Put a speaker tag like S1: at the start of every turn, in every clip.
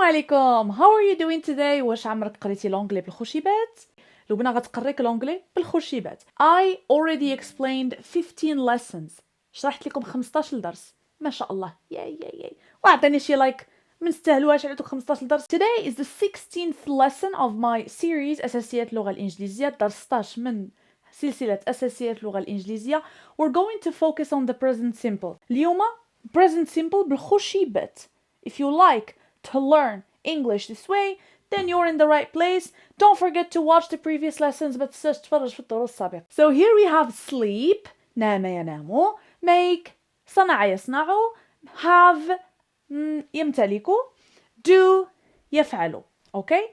S1: عليكم. How are you doing today? واش عمرك قريتي لونجلي بالخشيبات؟ لو بنا غتقريك لونجلي بالخشيبات. I already explained 15 lessons. شرحت لكم 15 درس. ما شاء الله. ياي. وعطيني شي لايك. من استاهلوا واش عطيتو 15 درس. Today is the 16th lesson of my series أساسيات اللغة الإنجليزية. درس 16 من سلسلة أساسيات اللغة الإنجليزية. We're going to focus on the present simple. اليوم present simple بالخشيبات. If you like to learn English this way, then you're in the right place. Don't forget to watch the previous lessons, but تنساش تفرج في الدروس السابقة. So here we have sleep, نام ينام, make, صنع يصنع, have, يمتلك, do, يفعل. Okay?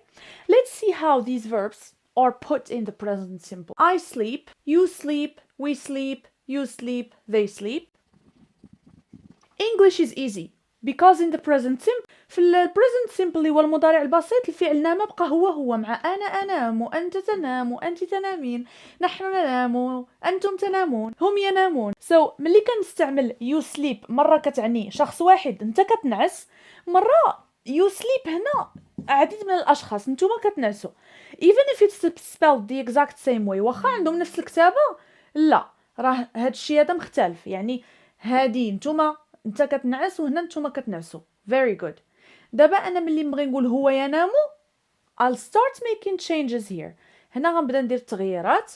S1: Let's see how these verbs are put in the present simple. I sleep, you sleep, we sleep, you sleep, they sleep. English is easy. Because in the present simple في present simple هو المضارع البسيط الفعل نام بقى هو مع أنا أنام أنت تنام أنت تنامين نحن ننام أنتم تنامون هم ينامون. So ملي كنستعمل you sleep مرة كتعني شخص واحد أنت كتنعس, مرة you sleep هنا عديد من الأشخاص نتوما كتنعسوا. Even if it's spelled the exact same way, واخا عندهم نفس الكتابة, لا راه هاد الشيء هذا مختلف. يعني هادي نتوما انت كتنعس وهنا نتوما كتنعسوا. Very good. دابا انا ملي نبغي نقول هو ينام, I'll start making changes here. هنا غنبدا ندير التغييرات.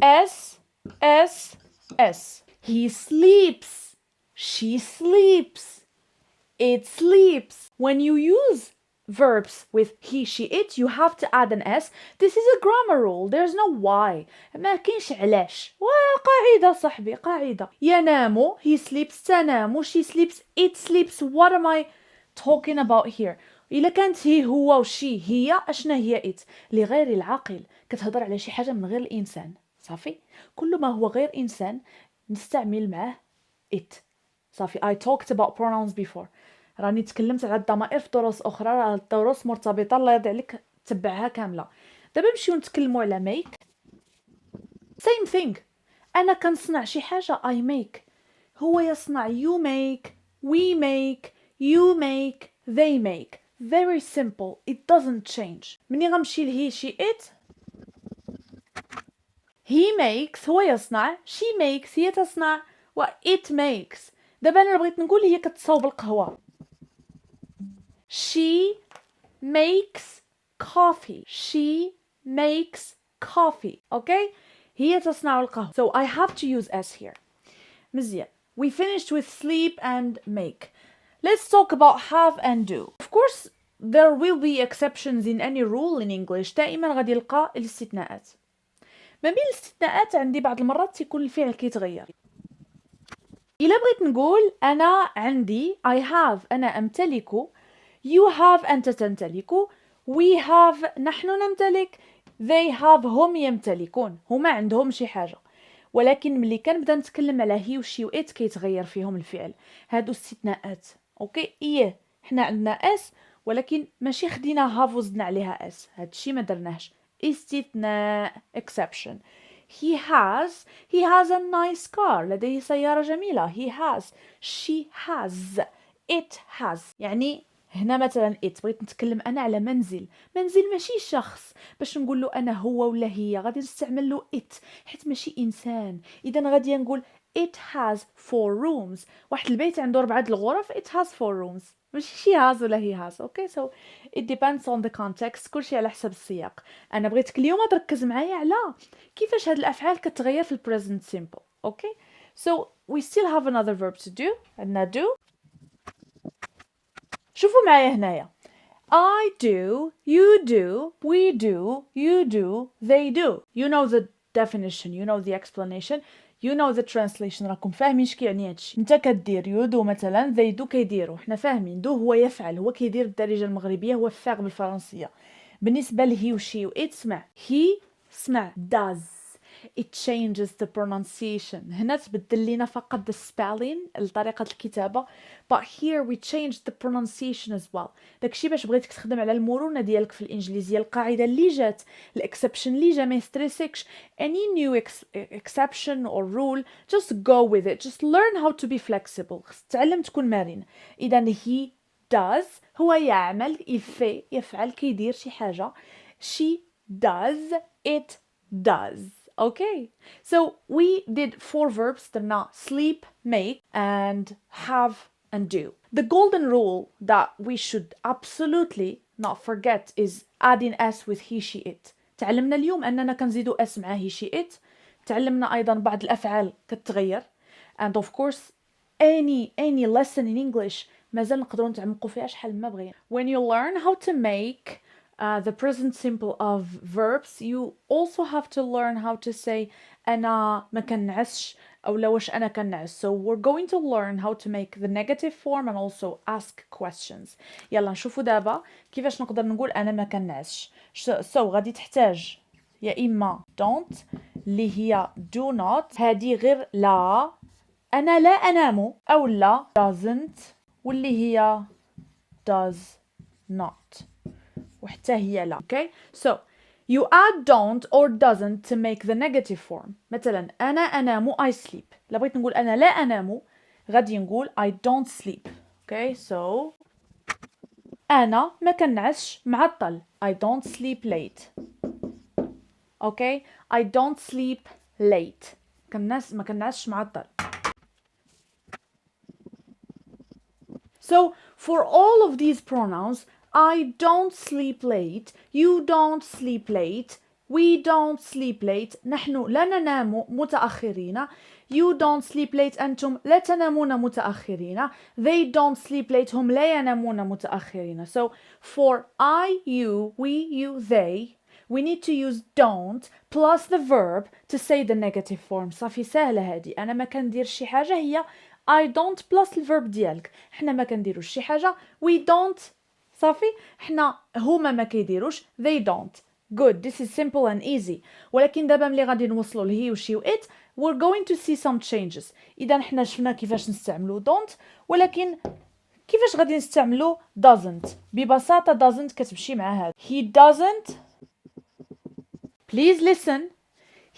S1: S. He sleeps. She sleeps. It sleeps. When you use verbs with he, she, it, you have to add an S. This is a grammar rule. There's no why. ما كاينش علاش. قاعدة صاحبي, قاعدة. ينام, he sleeps, تنام, she sleeps, it sleeps. What am I talking about here? إلا كانت هي هو وشي هي, أشنا هي it. لغير العاقل كتهضر على شي حاجة من غير الإنسان. صافي. كل ما هو غير إنسان نستعمل معه it. صافي. I talked about pronouns before. راني تكلمت على الضمائر في دروس اخرى, الدروس مرتبطه, الله يرضي عليك تبعها كامله. دابا نمشيو نتكلموا على make. same thing. انا كنصنع شي حاجه I make, هو يصنع you make, we make, you make, they make. Very simple. It doesn't change. مني غنمشي لهي she it, he makes هو يصنع, she makes هي تصنع, و it makes. دابا انا بغيت نقول هي كتصاوب القهوه. She makes coffee. She makes coffee. Okay? هي تصنع القهوة. So I have to use S here. مزيان. We finished with sleep and make. Let's talk about have and do. Of course, there will be exceptions in any rule in English. دائما غادي يلقى الاستثناءات. ما بين الاستثناءات عندي بعض المرات تيكون الفعل كيتغير. إلا بغيت نقول أنا عندي I have أنا أمتلك, you have أنت تمتلك, we have نحن نمتلك, they have هم يمتلكون, هما عندهم شي حاجة. ولكن ملي كنبدا نتكلم على هي وشي و it كيتغير فيهم الفعل. هادو استثناءات. اوكي, ايه حنا عندنا اس, ولكن ماشي خدينا have وزدنا عليها اس. هادشي ما درناهش. استثناء, exception. He has a nice car. لديه سيارة جميلة. He has. She has. It has. يعني هنا مثلا it بغيت نتكلم أنا على منزل ماشي شخص. باش نقول له أنا هو ولا هي غادي نستعمل له it, حيت ماشي إنسان. إذا غادي نقول it has 4 rooms. واحد البيت عنده 4 الغرف. It has 4 rooms. ماشي she has ولا he has. Okay, so it depends on the context. كلشي على حسب السياق. أنا بغيتك اليوم تركز معايا على كيفاش هاد الأفعال كتغير في present simple. Okay, so we still have another verb to do. عندنا do. شوفوا معايا هنايا. I do, you do, we do, you do, they do. You know the definition, you know the explanation, you know the translation. راكم فاهمين اش كيعني هادشي. انت كدير you do مثلا, they do كيديروا. حنا فاهمين do هو يفعل, هو كيدير بالدارجه المغربيه, هو فاعل بالفرنسيه. بالنسبه لهي وشي و it سمع he سمع does. It changes the pronunciation. هنا تبدل لينا فقط the spelling, طريقة الكتابة. But here we changed the pronunciation as well. داكشي باش بغيتك تخدم على المرونة ديالك في الإنجليزية. القاعدة اللي جات, الإكسبشن اللي جا ما يستريسكش. Any new exception or rule, just go with it. Just learn how to be flexible. تعلم تكون مرن. إذا he does هو يعمل يفعل كيدير شي حاجة. she does it does. Okay, so we did 4 verbs درنا sleep, make and have and do. The golden rule that we should absolutely not forget is adding s with he she it. تعلمنا اليوم أننا كنزيدو s مع he she it. تعلمنا أيضا بعض الأفعال كتغير. And of course any lesson in English مازال نقدروا نتعمقوا فيها شحال ما بغينا. When you learn how to make the present simple of verbs, you also have to learn how to say أنا ما كنعسش أو لا واش أنا كنعس. So we're going to learn how to make the negative form and also ask questions. يلا نشوفوا دابا كيفاش نقدر نقول أنا ما كنعسش. So غادي تحتاج يا إما don't اللي هي do not، هذه غير لا، أنا لا أنام، أو لا doesn't واللي هي does not وحتى هي لا. Okay, so you add don't or doesn't to make the negative form. مثلا أنا أنام I sleep. لا بغيت نقول أنا لا أنام غادي نقول I don't sleep. Okay, so أنا ما كنعسش معطل I don't sleep late. Okay, I don't sleep late. ما كنعسش معطل. So for all of these pronouns, I don't sleep late, you don't sleep late, we don't sleep late، نحن لا ننام متأخرين، you don't sleep late أنتم لا تنامون متأخرين، they don't sleep late هم لا ينامون متأخرين. So for I, you, we, you, they, we need to use don't plus the verb to say the negative form. صافي سهلة هذه. أنا ما كندير شي حاجة هي I don't plus الفيرب ديالك. حنا ما كنديروش شي حاجة we don't. صافي حنا هما ما كيديروش they don't. Good, this is simple and easy. ولكن دابا ملي غادي نوصلوا لهي وشي و it we're going to see some changes. إذا حنا شفنا كيفاش نستعملوا don't، ولكن كيفاش غادي نستعملوا doesn't. ببساطة doesn't كتمشي مع هذا. He doesn't. Please listen.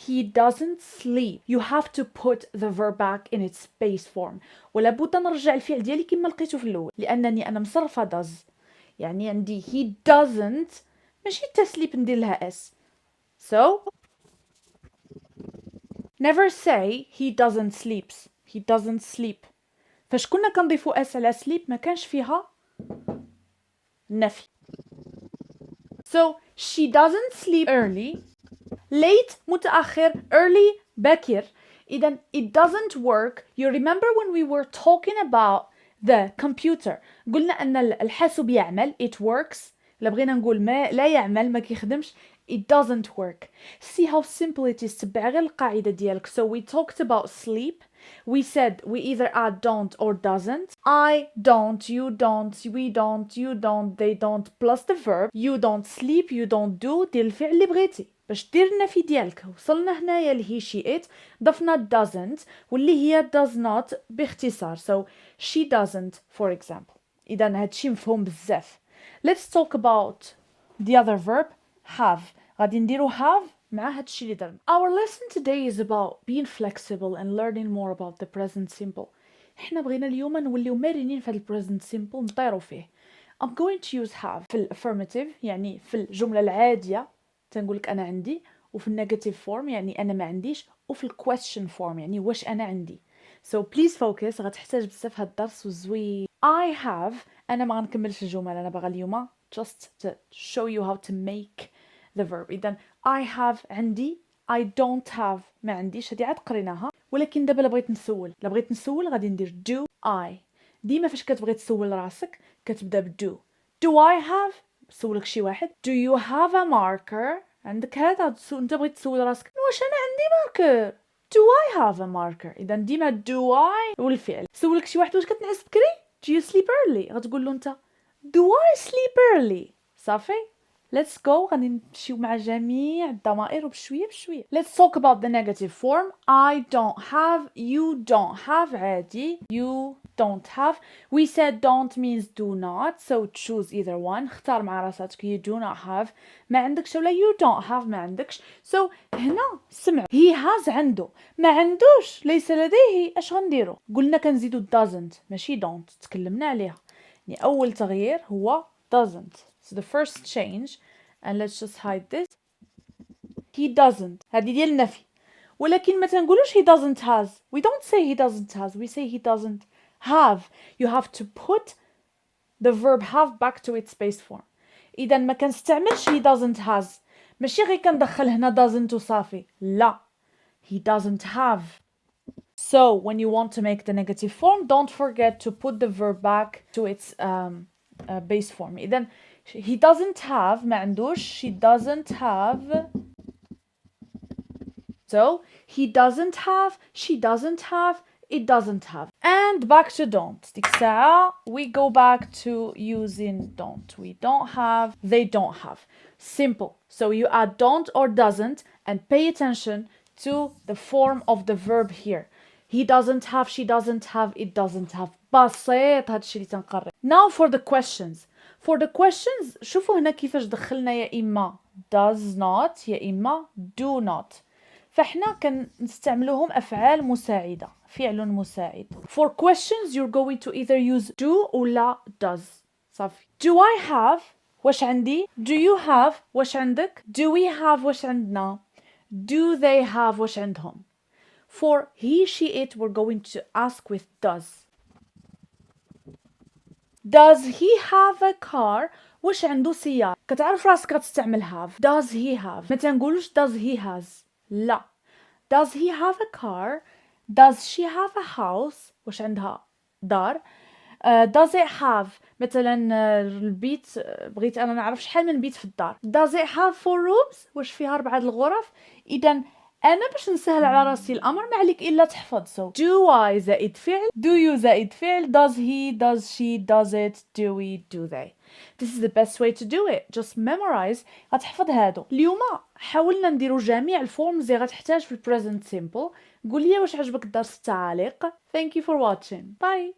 S1: He doesn't sleep. You have to put the verb back in its base form. ولا بد نرجع الفعل ديالي كما لقيته في الاول، لانني انا مصرفه does. يعني عندي he doesn't ماشي تسليب ندير لها s. So never say he doesn't sleeps. He doesn't sleep. فاش كنا كنضيفوا s على sleep ما كانش فيها نفي. So she doesn't sleep early. Late متأخر, early باكر. إذا it doesn't work. You remember when we were talking about the computer قلنا أن الحاسوب يعمل it works. بغينا نقول ما لا يعمل ما كيخدمش it doesn't work. See how simple it is. تبع غير القاعدة ديالك. So we talked about sleep. We said we either add don't or doesn't. I don't, you don't, we don't, you don't, they don't plus the verb. You don't sleep, you don't do دير الفعل اللي بغيتي. باش دير النفي ديالك وصلنا هنايا لهي she it ضفنا doesn't واللي هي does not باختصار. So she doesn't for example. إذا هادشي مفهوم بزاف. Let's talk about the other verb have. غادي نديرو have مع هادشي اللي درنا. Our lesson today is about being flexible and learning more about the present simple. احنا بغينا اليوم نوليو مرنين في هاد present simple نطيرو فيه. I'm going to use have في affirmative يعني في الجملة العادية تنقولك أنا عندي، وفي النيجاتيف فورم يعني أنا ما عنديش، وفي الكويستشن فورم يعني واش أنا عندي. So please focus. غتحتاج بزاف هاد الدرس وزوين. I have. أنا ما غنكملش الجمل أنا باغا اليوم just to show you how to make the verb. إذا I have عندي. I don't have ما عنديش. هادي عاد قريناها. ولكن دابا لا بغيت نسول غادي ندير do I. ديما فاش كتبغي تسول راسك كتبدا ب do. Do I have؟ سولك شي واحد do you have a marker؟ عندك هذا انت بغيت تسول راسك واش انا عندي ماركر do I have a marker. اذا ديما do I والفعل. سولك شي واحد واش كتنعس بكري do you sleep early غتقول له انت do I sleep early. صافي let's go. غادي نمشيو مع جميع الضمائر وبشويه بشويه. Let's talk about the negative form. I don't have, you don't have عادي, you don't have. We said don't means do not, so choose either one. اختار مع راساتك you do not have ما عندكش ولا you don't have ما عندكش. So هنا سمع he has عنده ما عندوش ليس لديه اش غنديرو. قلنا كنزيدو doesn't ماشي don't تكلمنا عليها. يعني أول تغيير هو doesn't. So the first change, and let's just hide this. He doesn't. هذه ديال النفي. ولكن ما تنقولوش he doesn't has. We don't say he doesn't has. We say he doesn't have. You have to put the verb have back to its base form. إذا ما كنستعملش he doesn't has. ماشي غير كندخل هنا doesn't وصافي. لا. He doesn't have. So when you want to make the negative form, don't forget to put the verb back to its base form. إذا he doesn't have ما عندوش. She doesn't have. So he doesn't have, she doesn't have, it doesn't have. And back to don't. ديك الساعة we go back to using don't. We don't have, they don't have. Simple. So you add don't or doesn't and pay attention to the form of the verb here. He doesn't have, she doesn't have, it doesn't have. بسيط هادشي اللي تنقرب. Now for the questions. For the questions شوفوا هنا كيفاش دخلنا يا إما does not يا إما do not. فإحنا كنستعملوهم أفعال مساعدة. فعل مساعد. For questions you're going to either use do ولا does. صافي. Do I have واش عندي. Do you have واش عندك. Do we have واش عندنا. Do they have واش عندهم. For he, she, it we're going to ask with does. Does he have a car واش عنده سيارة. كتعرف راسك غتستعمل have. Does he have. ما تنقولوش does he has. لا. Does he have a car? Does she have a house? واش عندها دار. Does it have مثلا البيت بغيت أنا نعرف شحال من بيت في الدار. Does it have 4 rooms? واش فيها 4 الغرف. إذا أنا باش نسهل على راسي الأمر ما عليك إلا تحفظ. So do I زائد فعل. Do you زائد فعل. Does he, does she, does it, do we, do they. This is the best way to do it. Just memorize. غتحفظ هادو. اليوم حاولنا نديرو جميع الفورمز اللي غتحتاج في present simple. قول لي واش عجبك الدرس التعاليق. Thank you for watching. Bye.